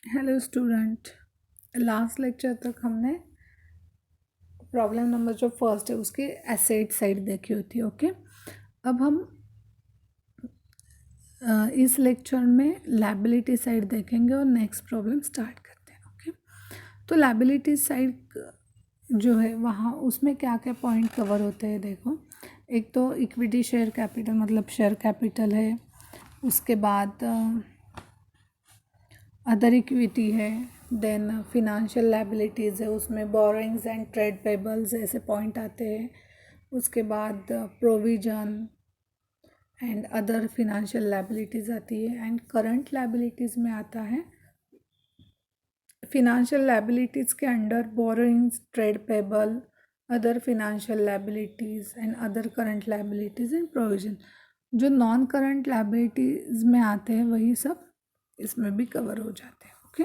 Hello student. Last lecture तक हमने problem number जो फर्स्ट है उसके एसेट साइड देखी होती। ओके, अब हम इस लेक्चर में लायबिलिटी साइड देखेंगे और नेक्स्ट प्रॉब्लम स्टार्ट करते हैं। ओके, तो लायबिलिटी साइड जो है वहाँ उसमें क्या क्या पॉइंट कवर होते हैं देखो। एक तो इक्विटी शेयर कैपिटल मतलब शेयर कैपिटल है, उसके बाद अदर इक्विटी है, देन फिनेंशियल लायबिलिटीज़ है, उसमें बोरोइंग्स एंड ट्रेड पेबल्स ऐसे पॉइंट आते हैं। उसके बाद provision and other financial liabilities आती है। एंड करंट लायबिलिटीज़ में आता है फिनेंशियल लायबिलिटीज़ के under borrowings, trade payable, other financial liabilities and other current liabilities and provision. जो नॉन करंट लायबिलिटीज़ में आते हैं वही सब इसमें भी कवर हो जाते हैं। ओके,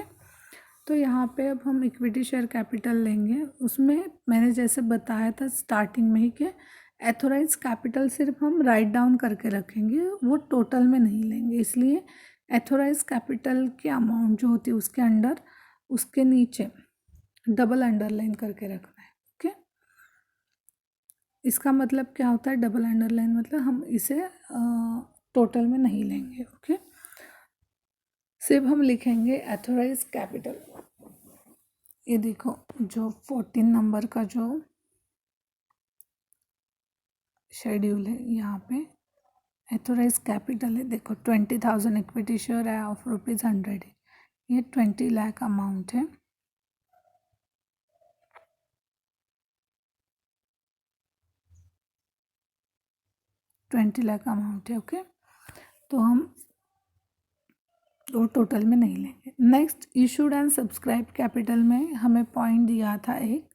तो यहाँ पे अब हम इक्विटी शेयर कैपिटल लेंगे। उसमें मैंने जैसे बताया था स्टार्टिंग में ही कि एथोराइज कैपिटल सिर्फ हम राइट डाउन करके रखेंगे, वो टोटल में नहीं लेंगे। इसलिए एथोराइज कैपिटल की अमाउंट जो होती है उसके अंडर उसके नीचे डबल अंडरलाइन करके रखना है। ओके, इसका मतलब क्या होता है डबल अंडरलाइन मतलब हम इसे टोटल में नहीं लेंगे। ओके, सिर्फ हम लिखेंगे एथोराइज कैपिटल। ये देखो जो 14 नंबर का जो शेड्यूल है यहाँ पे एथोराइज कैपिटल है। देखो 20,000 इक्विटी शेयर है ऑफ ₹100, ये 20 लाख अमाउंट है। अमाउंट है। ओके, तो हम वो टोटल में नहीं लेंगे। Next issued and subscribe capital में हमें पॉइंट दिया था एक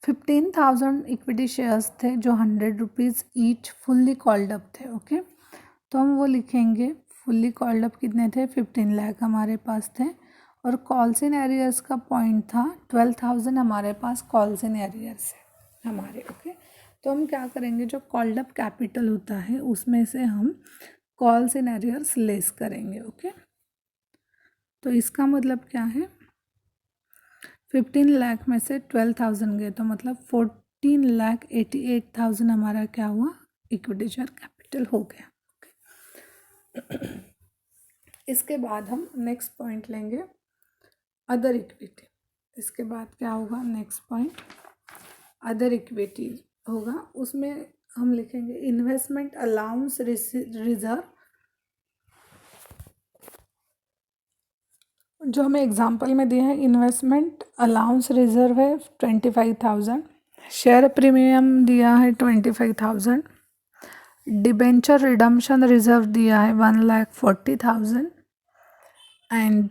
15,000 इक्विटी शेयर्स थे जो ₹100 ईच फुल्ली कॉल्ड अप थे। ओके, तो हम वो लिखेंगे फुल्ली कॉल्ड अप कितने थे 15 लाख हमारे पास थे। और कॉल्स इन एरियर्स का पॉइंट था 12,000 हमारे पास कॉल्स इन एरियर्स है हमारे। ओके, तो हम क्या करेंगे जो कॉल्ड अप कैपिटल होता है उसमें से हम कॉल्स इन एरियर्स लेस करेंगे। ओके, तो इसका मतलब क्या है 15 लाख में से 12,000 गए तो मतलब 14,88,000 हमारा क्या हुआ इक्विटी शेयर कैपिटल हो गया। इसके बाद हम नेक्स्ट पॉइंट लेंगे अदर इक्विटी। इसके बाद क्या होगा नेक्स्ट पॉइंट अदर इक्विटी होगा। उसमें हम लिखेंगे इन्वेस्टमेंट अलाउंस रिजर्व। जो हमें एग्जांपल में दिया है इन्वेस्टमेंट अलाउंस रिजर्व है 25,000, शेयर प्रीमियम दिया है 25,000, डिबेंचर रिडम्पशन रिजर्व दिया है 1,40,000 एंड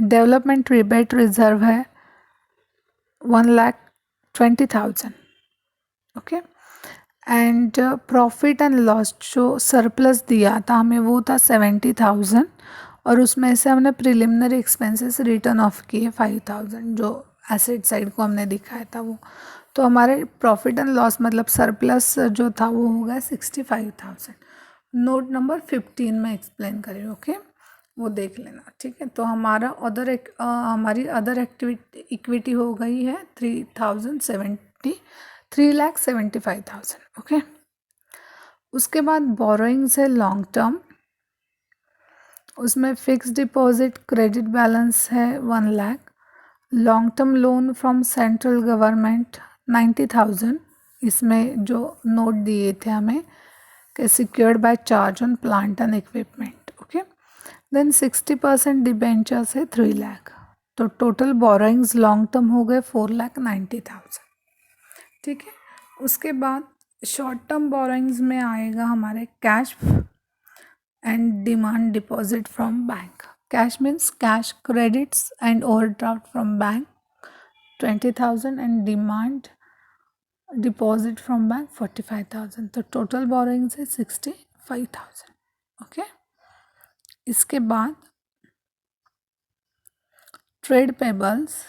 डेवलपमेंट रिबेट रिजर्व है 1,20,000। Okay, and profit and loss जो सरप्लस दिया था हमें वो था 70,000 और उसमें से हमने प्रिलिमिनरी एक्सपेंसेस रिटर्न ऑफ किए 5,000 जो एसेट साइड को हमने दिखाया था वो। तो हमारे प्रॉफिट एंड लॉस मतलब सरप्लस जो था वो हो गया 65,000। नोट नंबर 15 में एक्सप्लेन करें। ओके, वो देख लेना। ठीक है, तो हमारा हमारी अदर एक्टिविटी इक्विटी हो गई है 3,75,000। ओके, उसके बाद बोरोइंग्स है लॉन्ग टर्म। उसमें फिक्स डिपॉजिट क्रेडिट बैलेंस है 1 lakh, long term loan from central government 90,000। इसमें जो नोट दिए थे हमें कि secured by charge on plant and equipment. Okay, then 60% debentures है 3 लाख। तो टोटल बोरोइंग्स लॉन्ग टर्म हो गए 4,90,000। ठीक है, उसके बाद शॉर्ट टर्म बोरोइंग्स में आएगा हमारे cash and demand deposit from bank. Cash means cash credits and overdraft from bank 20,000 and demand deposit from bank 45,000। तो टोटल बोरोइंग्स है 65,000। ओके, इसके बाद ट्रेड पेबल्स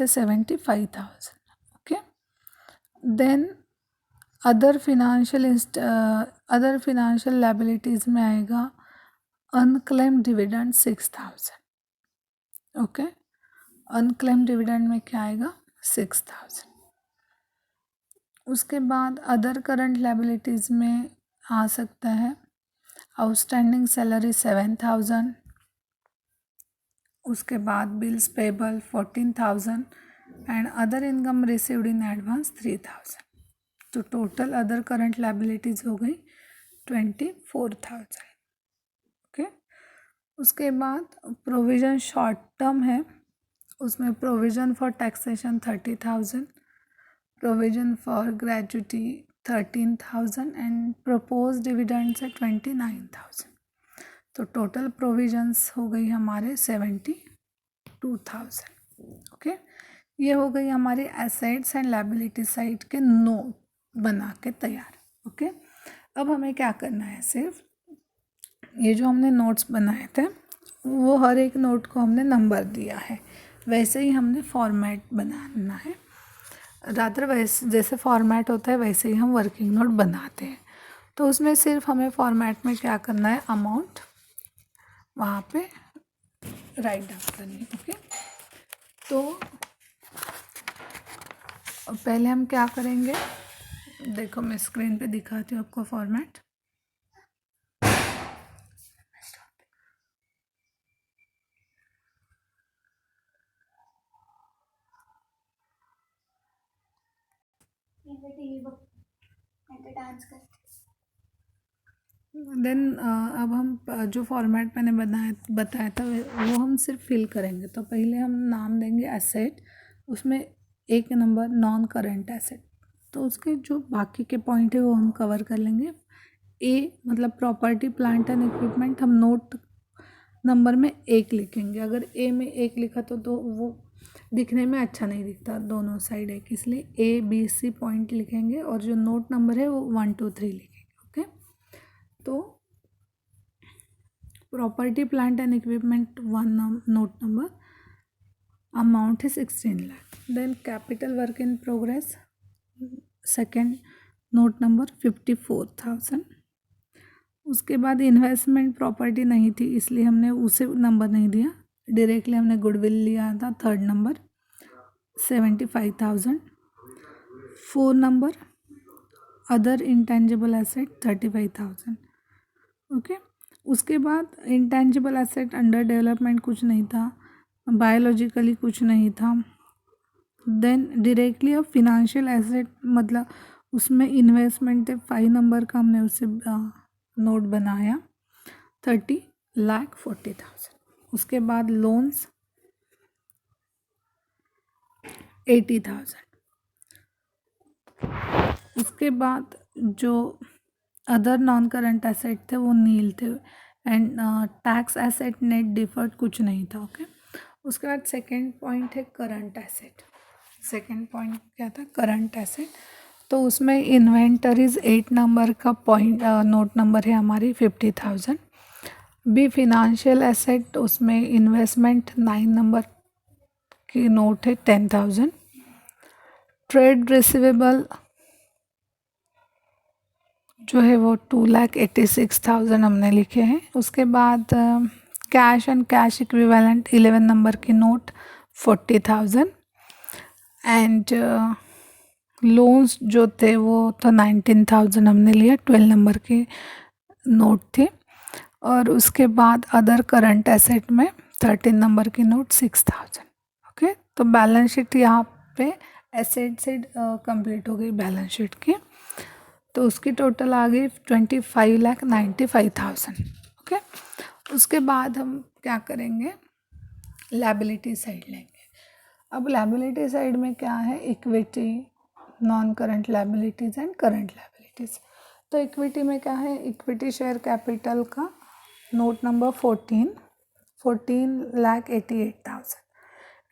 है 75,000। Okay, then other financial liabilities में आएगा unclaimed dividend 6,000। Okay, unclaimed dividend में क्या आएगा 6,000। उसके बाद अदर करंट लायबिलिटीज़ में आ सकता है आउटस्टैंडिंग सैलरी 7,000, उसके बाद bills payable 14,000 and other income received in advance 3,000। तो टोटल अदर करंट लायबिलिटीज़ हो गई 24,000। ओके, उसके बाद प्रोविज़न शॉर्ट टर्म है, उसमें provision for taxation 30,000, provision for gratuity 13,000 and propose dividends है 29,000। तो टोटल प्रोविजंस हो गई हमारे 72,000। ओके, ये हो गई हमारी एसेट्स एंड लायबिलिटी साइड के नोट बना के तैयार। ओके, अब हमें क्या करना है, सिर्फ ये जो हमने नोट्स बनाए थे वो हर एक नोट को हमने नंबर दिया है, वैसे ही हमने फॉर्मेट बनाना है। रादर वैसे जैसे फॉर्मेट होता है वैसे ही हम वर्किंग नोट बनाते हैं। तो उसमें सिर्फ हमें फॉर्मेट में क्या करना है, अमाउंट वहाँ पे राइट डाउन करनी है। ओके, तो पहले हम क्या करेंगे, देखो मैं स्क्रीन पे दिखाती हूँ आपको फॉर्मेट। देन अब हम जो फॉर्मेट मैंने बताया था वो हम सिर्फ फिल करेंगे। तो पहले हम नाम देंगे एसेट, उसमें एक नंबर नॉन करंट एसेट, तो उसके जो बाकी के पॉइंट है वो हम कवर कर लेंगे। ए मतलब प्रॉपर्टी प्लांट एंड इक्विपमेंट, हम नोट नंबर में 1 लिखेंगे। अगर ए में 1 लिखा तो वो दिखने में अच्छा नहीं दिखता, दोनों साइड एक, इसलिए ए बी सी पॉइंट लिखेंगे और जो नोट नंबर है वो 1 2 3 लिखेंगे। ओके, तो property plant and equipment 1 note number, amount है 16 lakh. Then capital work in progress second note number 54,000। उसके बाद इन्वेस्टमेंट प्रॉपर्टी नहीं थी इसलिए हमने उसे नंबर नहीं दिया, डायरेक्टली हमने गुडविल लिया था, third number 75,000। 4 number other intangible asset 35,000। Okay, उसके बाद इंटेंजिबल एसेट अंडर डेवलपमेंट कुछ नहीं था, बायोलॉजिकली कुछ नहीं था। देन डायरेक्टली अब फिनेंशियल एसेट मतलब उसमें इन्वेस्टमेंट थे 5 नंबर का, हमने उससे नोट बनाया 30,40,000। उसके बाद लोन्स 80,000। उसके बाद जो अदर नॉन करंट एसेट थे वो नील थे and tax asset net deferred कुछ नहीं था। ओके, उसके बाद सेकंड पॉइंट है करंट एसेट। सेकंड पॉइंट क्या था, करंट एसेट। तो उसमें इन्वेंटरीज 8 नंबर का पॉइंट नोट नंबर है हमारी 50,000। बी फिनेंशियल एसेट, उसमें इन्वेस्टमेंट 9 नंबर की नोट है 10,000। ट्रेड रिसीवेबल जो है वो 2,86,000 हमने लिखे हैं। उसके बाद cash and cash equivalent 11 number की नोट 40,000 एंड लोन्स जो थे वो तो 19,000 हमने लिया, 12 नंबर के नोट थे। और उसके बाद अदर करंट एसेट में 13 नंबर की नोट 6,000। ओके, तो बैलेंस शीट यहाँ पे एसेट से कंप्लीट हो गई बैलेंस शीट की। तो उसकी टोटल आ गई 25,95,000। ओके, उसके बाद हम क्या करेंगे, लायबिलिटी साइड लेंगे। अब लायबिलिटी साइड में क्या है, equity, non current liabilities and current liabilities. तो इक्विटी में क्या है, इक्विटी शेयर कैपिटल का note number 14,88,000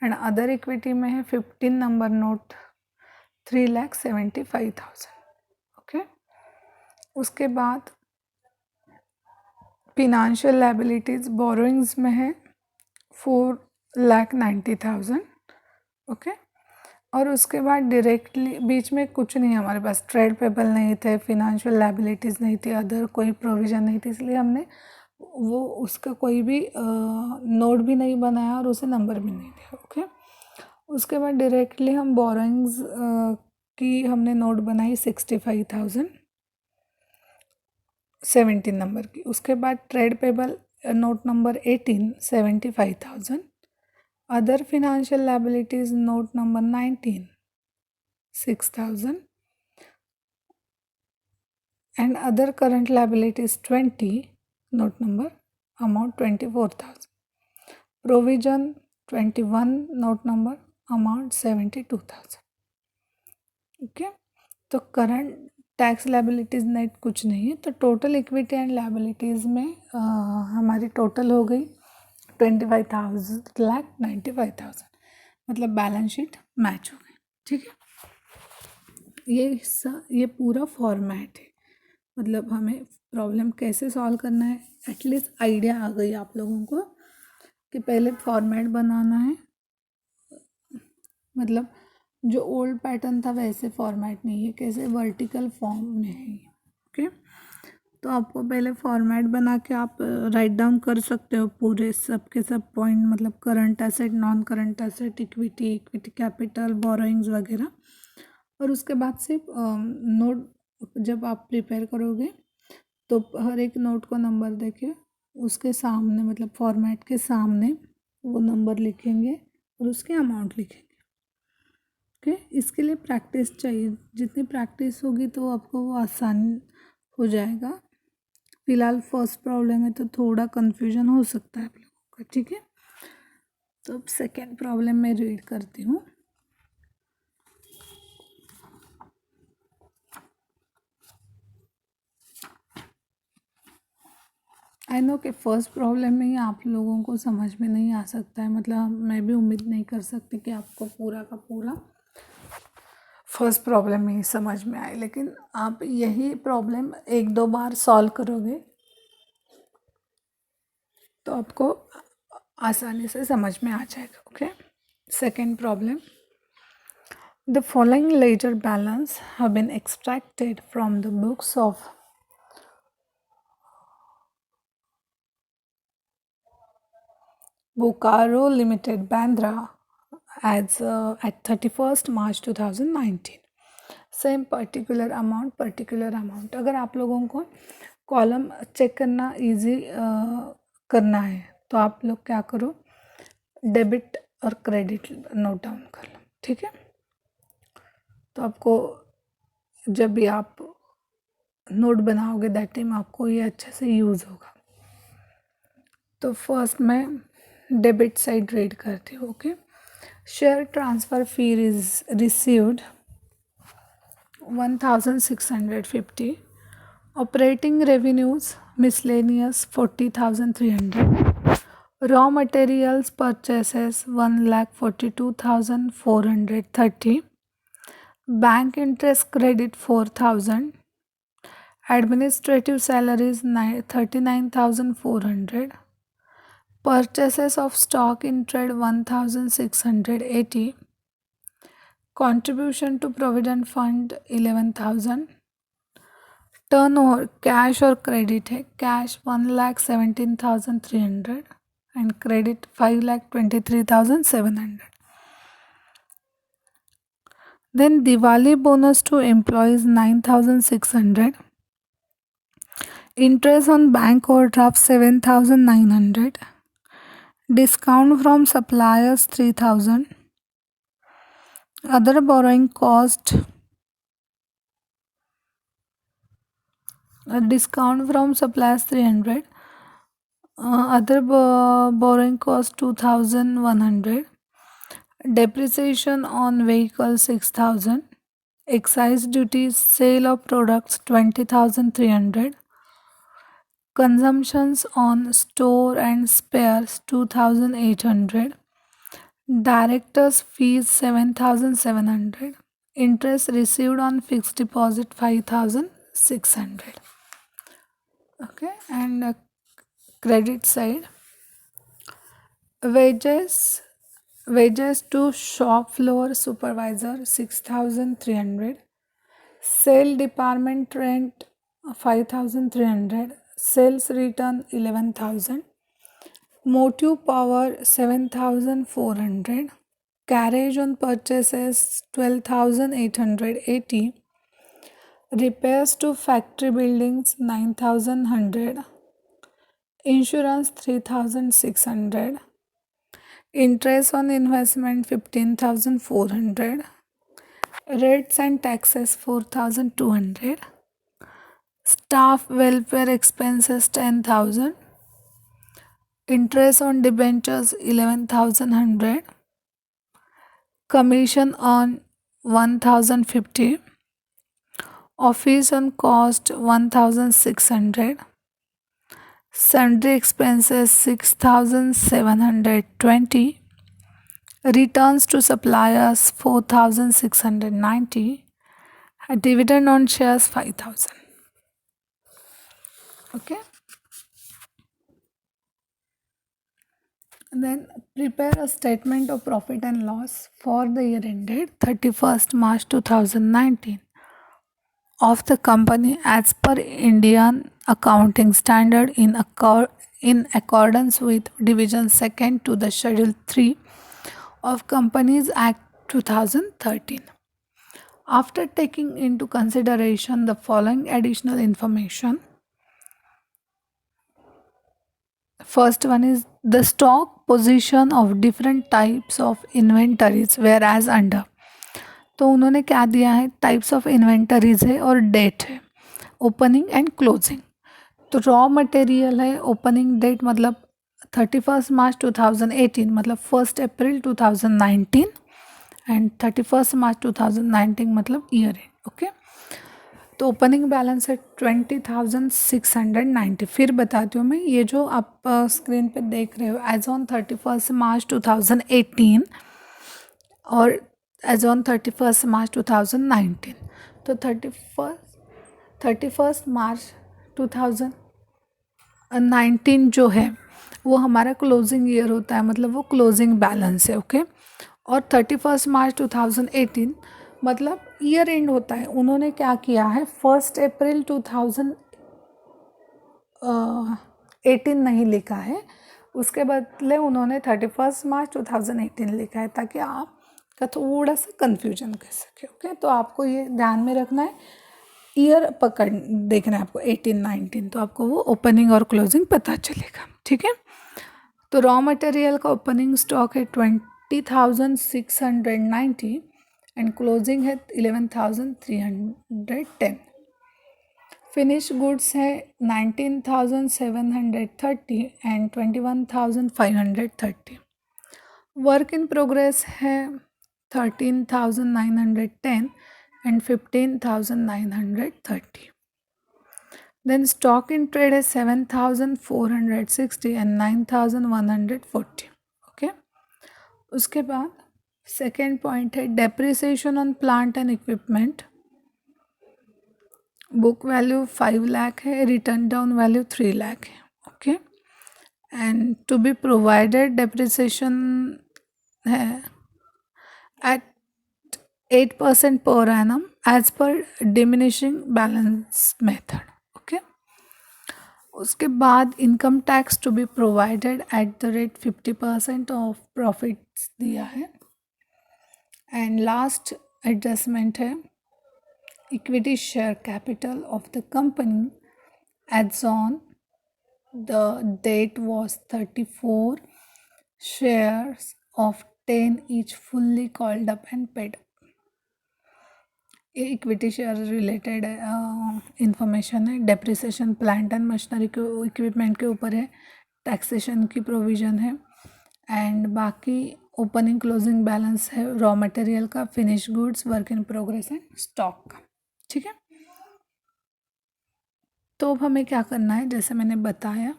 and other equity में है 15 नंबर नोट 3,75,000। ओके, उसके बाद फिनेंशियल लायबिलिटीज़ बोरोइंग्स में है 4,90,000। ओके, और उसके बाद डायरेक्टली बीच में कुछ नहीं हमारे पास, ट्रेड पेबल नहीं थे, फिनेंशियल लायबिलिटीज़ नहीं थी, अदर कोई प्रोविज़न नहीं थी, इसलिए हमने वो उसका कोई भी नोट भी नहीं बनाया और उसे नंबर भी नहीं दिया। ओके, उसके बाद डायरेक्टली हम बोरोइंग्स की हमने नोट बनाई 65,000 17 नंबर की। उसके बाद trade payable note number 18 75,000, other financial liabilities note number 19 6,000 and other current liabilities 20 note number amount 24,000, provision 21 note number amount 72,000। Okay, तो करंट टैक्स लायबिलिटीज़ नेट कुछ नहीं है, तो टोटल इक्विटी एंड लायबिलिटीज़ में हमारी टोटल हो गई 25,95,000, मतलब बैलेंस शीट मैच हो गई। ठीक है, ये हिस्सा ये पूरा फॉर्मेट है, मतलब हमें प्रॉब्लम कैसे सॉल्व करना है एटलीस्ट आइडिया आ गई आप लोगों को कि पहले फॉर्मेट बनाना है, मतलब जो ओल्ड पैटर्न था वैसे फॉर्मेट नहीं है, कैसे वर्टिकल फॉर्म में है। ओके, तो आपको पहले फॉर्मेट बना के आप राइट डाउन कर सकते हो पूरे सब के सब पॉइंट, मतलब current asset, non current asset, equity, equity capital, borrowings वगैरह। और उसके बाद सिर्फ नोट जब आप प्रिपेयर करोगे तो हर एक नोट को नंबर देके उसके सामने, मतलब फॉर्मेट के सामने वो नंबर लिखेंगे और उसके अमाउंट लिखेंगे। ओके, इसके लिए प्रैक्टिस चाहिए, जितनी प्रैक्टिस होगी तो आपको वो आसान हो जाएगा। फिलहाल फर्स्ट प्रॉब्लम है तो थोड़ा कन्फ्यूजन हो सकता है आप लोगों का। ठीक है, तो अब सेकेंड प्रॉब्लम मैं रीड करती हूँ। आई नो कि फर्स्ट प्रॉब्लम में ही आप लोगों को समझ में नहीं आ सकता है, मतलब मैं भी उम्मीद नहीं कर सकती कि आपको पूरा का पूरा फर्स्ट प्रॉब्लम में ही समझ में आए, लेकिन आप यही प्रॉब्लम एक दो बार सॉल्व करोगे तो आपको आसानी से समझ में आ जाएगा। Okay, second problem, the following ledger balance have been extracted from the books of Bokaro Limited, Bandra, as at 31st March 2019। Same particular amount. अगर आप लोगों को कॉलम चेक करना इजी करना है तो आप लोग क्या करो, डेबिट और क्रेडिट नोट डाउन कर लो। ठीक है, तो आपको जब भी आप नोट बनाओगे दैट टाइम आपको ये अच्छे से यूज़ होगा। तो फर्स्ट मैं डेबिट साइड रीड करती हूँ। Okay, share transfer fee is received 1,650, operating revenues miscellaneous 40,300, raw materials purchases 1,42,430, bank interest credit 4,000, administrative salaries 39,400, purchases of stock in trade 1,680, contribution to provident fund 11,000, turnover cash और credit है, cash 1,17,300 and credit 5,23,700। Then Diwali bonus to employees 9,600, interest on bank overdraft 7,900, discount from suppliers 3,000, other borrowing cost, discount from suppliers 300, other borrowing cost 2,100, depreciation on vehicle 6,000, excise duties sale of products 20,300, consumptions on store and spares 2,800, directors fees 7,700, interest received on fixed deposit 5,600. Okay, and credit side, wages to shop floor supervisor 6,300, sale department rent 5,300, Sales return 11,000. Motive power 7,400. Carriage on purchases 12,880. Repairs to factory buildings 9,100. Insurance 3,600. Interest on investment 15,400. Rates and taxes 4,200. Staff welfare expenses 10,000. Interest on debentures 11,100. Commission on 1,050. Office on cost 1,600. Sundry expenses 6,720. Returns to suppliers 4,690. A dividend on shares 5,000. Okay. And then prepare a statement of profit and loss for the year ended 31st March 2019 of the company as per Indian accounting standard in accordance with division 2nd to the schedule 3 of Companies Act 2013. After taking into consideration the following additional information, first one is the stock position of different types of inventories whereas under. तो उन्होंने क्या दिया है, types of inventories है और date है, opening and closing. तो raw material है, ओपनिंग डेट मतलब 31 मार्च 2018 मतलब 1 अप्रैल 2019 एंड 31 मार्च 2019 मतलब ईयर एंड. ओके. तो ओपनिंग बैलेंस है 20,690. फिर बताती हूँ मैं, ये जो आप स्क्रीन पे देख रहे हो एज ऑन 31 मार्च 2018 और एज ऑन 31 मार्च 2019. तो 31 मार्च 2019 जो है वो हमारा क्लोजिंग ईयर होता है, मतलब वो क्लोजिंग बैलेंस है. ओके. और 31 मार्च 2018 मतलब ईयर एंड होता है. उन्होंने क्या किया है, 1 अप्रैल 2018 नहीं लिखा है, उसके बदले उन्होंने 31 मार्च 2018 लिखा है ताकि आपका थोड़ा सा कन्फ्यूजन कर सके. ओके. तो आपको ये ध्यान में रखना है, ईयर पकड़ देखना है आपको 18-19, तो आपको वो ओपनिंग और क्लोजिंग पता चलेगा. ठीक है. तो रॉ मटेरियल का ओपनिंग स्टॉक है 20,690 एंड क्लोजिंग है 11,310. फिनिश गुड्स है 19,730 एंड 21,530. वर्क इन प्रोग्रेस है 13,910 and 15,930. Then stock in trade is 7,460 and 9,140. Okay. उसके बाद सेकेंड पॉइंट है depreciation on plant and equipment. Book value 5 lakh है, रिटर्न डाउन वैल्यू 3 लाख है. Okay. And to be provided depreciation है at 8% per annum as per diminishing balance method. उसके बाद income tax to be provided at the rate 50% of profits दिया है. And last adjustment है equity share capital of the company as on the date was 34 shares of 10 each fully called up and paid. ये equity share related information है. Depreciation plant and machinery के equipment के ऊपर है, taxation की provision है and बाकी opening closing balance है रॉ मटेरियल का, finish goods, work in progress and stock का. ठीक है. तो अब हमें क्या करना है, जैसे मैंने बताया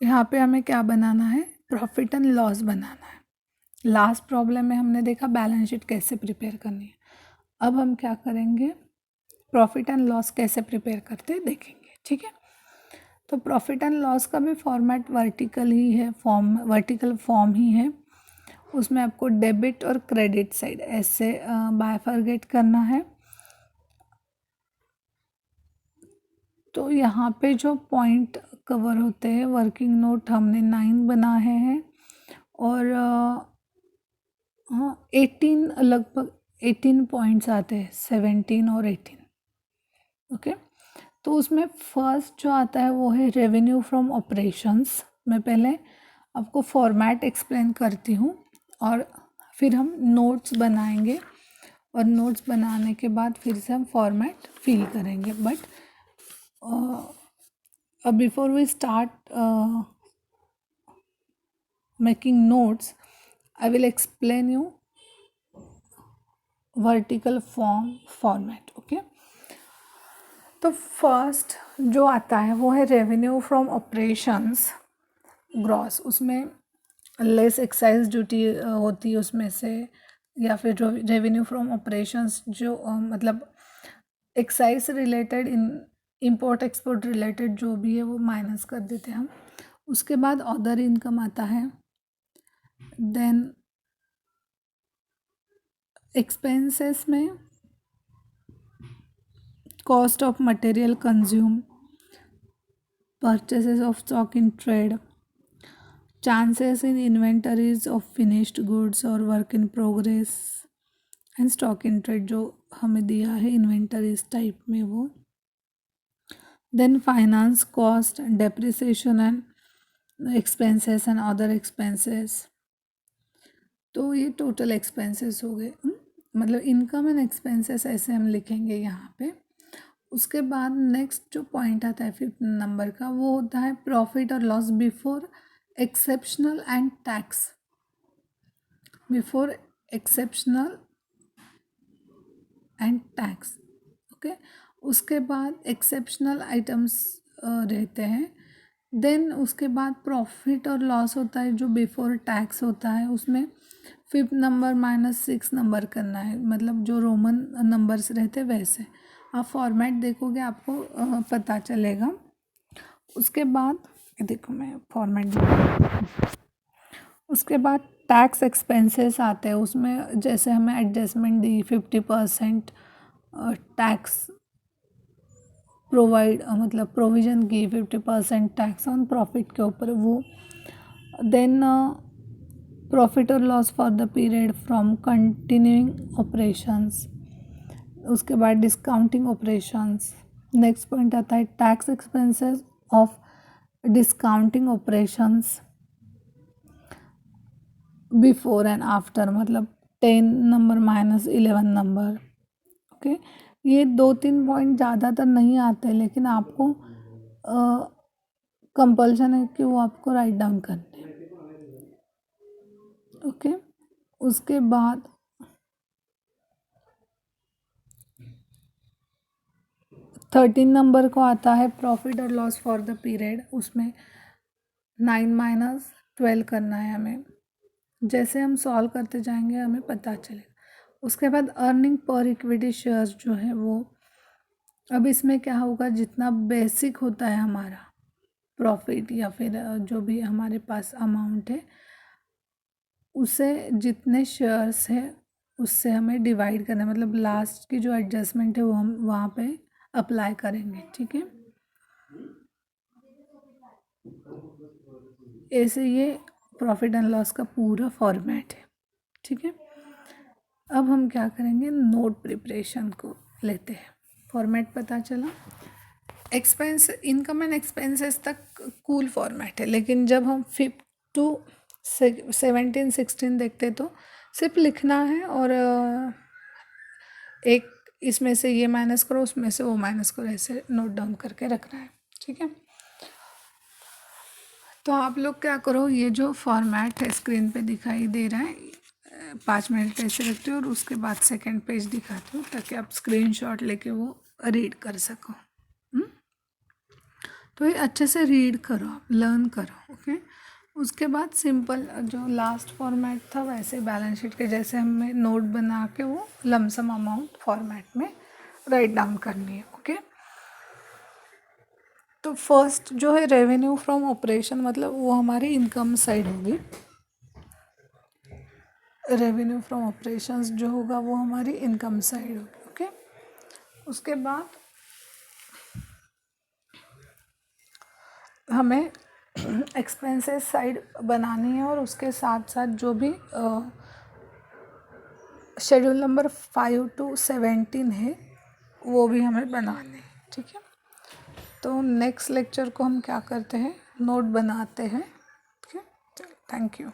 यहाँ पे हमें क्या बनाना है, प्रॉफिट एंड लॉस बनाना है. लास्ट प्रॉब्लम में हमने देखा बैलेंस शीट कैसे प्रिपेयर करनी है. अब हम क्या करेंगे, प्रॉफिट एंड लॉस कैसे प्रिपेयर करते हैं देखेंगे. ठीक है. तो प्रॉफिट एंड लॉस का भी फॉर्मेट वर्टिकल ही है, वर्टिकल फॉर्म ही है. उसमें आपको डेबिट और क्रेडिट साइड ऐसे बायफरगेट करना है. तो यहाँ पे जो पॉइंट कवर होते हैं, वर्किंग नोट हमने 9 बनाए हैं और हाँ 18, लगभग 18 पॉइंट्स आते हैं, 17 और 18। ओके, तो उसमें फर्स्ट जो आता है वो है रेवेन्यू फ्रॉम ऑपरेशंस। मैं पहले आपको फॉर्मेट एक्सप्लेन करती हूँ और फिर हम नोट्स बनाएंगे और नोट्स बनाने के बाद फिर से हम फॉर्मेट फिल करेंगे। But before we start making notes, I will explain you vertical form format. Okay, तो फर्स्ट जो आता है वो है रेवेन्यू फ्रॉम ऑपरेशंस ग्रॉस। उसमें लेस एक्साइज ड्यूटी होती है उसमें से, या फिर रेवेन्यू फ्रॉम ऑपरेशंस जो मतलब excise related, import export related जो भी है वो माइनस कर देते हैं हम। उसके बाद अदर इनकम आता है, देन एक्सपेंसेस में cost of material consume, purchases of stock in trade, changes in inventories of finished goods और work in progress and stock in trade जो हमें दिया है इन्वेंटरीज टाइप में वो। Then finance cost, depreciation and expenses and other expenses. तो ये total expenses हो गए, मतलब इनकम एंड एक्सपेंसेस ऐसे हम लिखेंगे यहाँ पे। उसके बाद नेक्स्ट जो पॉइंट आता है 5th नंबर का, वो होता है प्रॉफिट और loss before exceptional and tax. Before exceptional and tax. Okay, उसके बाद एक्सेप्शनल आइटम्स रहते हैं। देन उसके बाद प्रॉफिट और लॉस होता है जो बिफोर टैक्स होता है, उसमें 5th नंबर -6 नंबर करना है, मतलब जो रोमन नंबर्स रहते हैं वैसे। आप फॉर्मेट देखोगे आपको पता चलेगा। उसके बाद देखो मैं फॉर्मेट, उसके बाद टैक्स एक्सपेंसेस आते हैं। उसमें जैसे हमें एडजस्टमेंट दी 50% टैक्स प्रोवाइड, मतलब प्रोविज़न की 50% टैक्स ऑन प्रॉफिट के ऊपर वो। देन प्रॉफिट और loss for the period from continuing operations. उसके बाद डिस्काउंटिंग ऑपरेशंस। नेक्स्ट पॉइंट आता है tax expenses of discounting operations before and after, मतलब 10 नंबर -11 नंबर। ओके, ये 2-3 पॉइंट ज़्यादातर नहीं आते, लेकिन आपको कंपल्शन है कि वो आपको राइट डाउन करने हैं। ओके, उसके बाद 13 नंबर को आता है प्रॉफिट और लॉस फॉर द पीरियड। उसमें 9 - 12 करना है हमें। जैसे हम सॉल्व करते जाएंगे हमें पता चलेगा। उसके बाद अर्निंग पर इक्विटी शेयर्स जो है वो, अब इसमें क्या होगा, जितना बेसिक होता है हमारा प्रॉफिट या फिर जो भी हमारे पास अमाउंट है, उसे जितने शेयर्स है उससे हमें डिवाइड करना है, मतलब लास्ट की जो एडजस्टमेंट है वो हम वहाँ पे अप्लाई करेंगे। ठीक है, ऐसे ये प्रॉफिट एंड लॉस का पूरा फॉर्मेट है। ठीक है, अब हम क्या करेंगे, नोट प्रिपरेशन को लेते हैं। फॉर्मेट पता चला, एक्सपेंस इनकम एंड एक्सपेंसेस तक कूल फॉर्मेट है, लेकिन जब हम 5 to 17 16 देखते तो सिर्फ लिखना है और एक इसमें से ये माइनस करो, उसमें से वो माइनस करो, ऐसे नोट डाउन करके रखना है। ठीक है, तो आप लोग क्या करो, ये जो फॉर्मेट है स्क्रीन पे दिखाई दे रहा है, 5 मिनट ऐसे रखते हो और उसके बाद सेकंड पेज दिखाते हो ताकि आप स्क्रीनशॉट लेके वो रीड कर सको। तो ये अच्छे से रीड करो, आप लर्न करो। ओके, उसके बाद सिंपल जो लास्ट फॉर्मेट था वैसे बैलेंस शीट के जैसे हमें नोट बना के वो लमसम अमाउंट फॉर्मेट में राइट डाउन करनी है। ओके, तो फर्स्ट जो है रेवेन्यू फ्रॉम ऑपरेशन, मतलब वो हमारी इनकम साइड होगी। रेवेन्यू फ्रॉम ऑपरेशंस जो होगा वो हमारी इनकम साइड होगी। ओके, उसके बाद हमें एक्सपेंसेस साइड बनानी है और उसके साथ साथ जो भी शेड्यूल नंबर 5 to 17 है वो भी हमें बनाने हैं, ठीक है। तो नेक्स्ट लेक्चर को हम क्या करते हैं, नोट बनाते हैं, ठीक है। चलो, थैंक यू।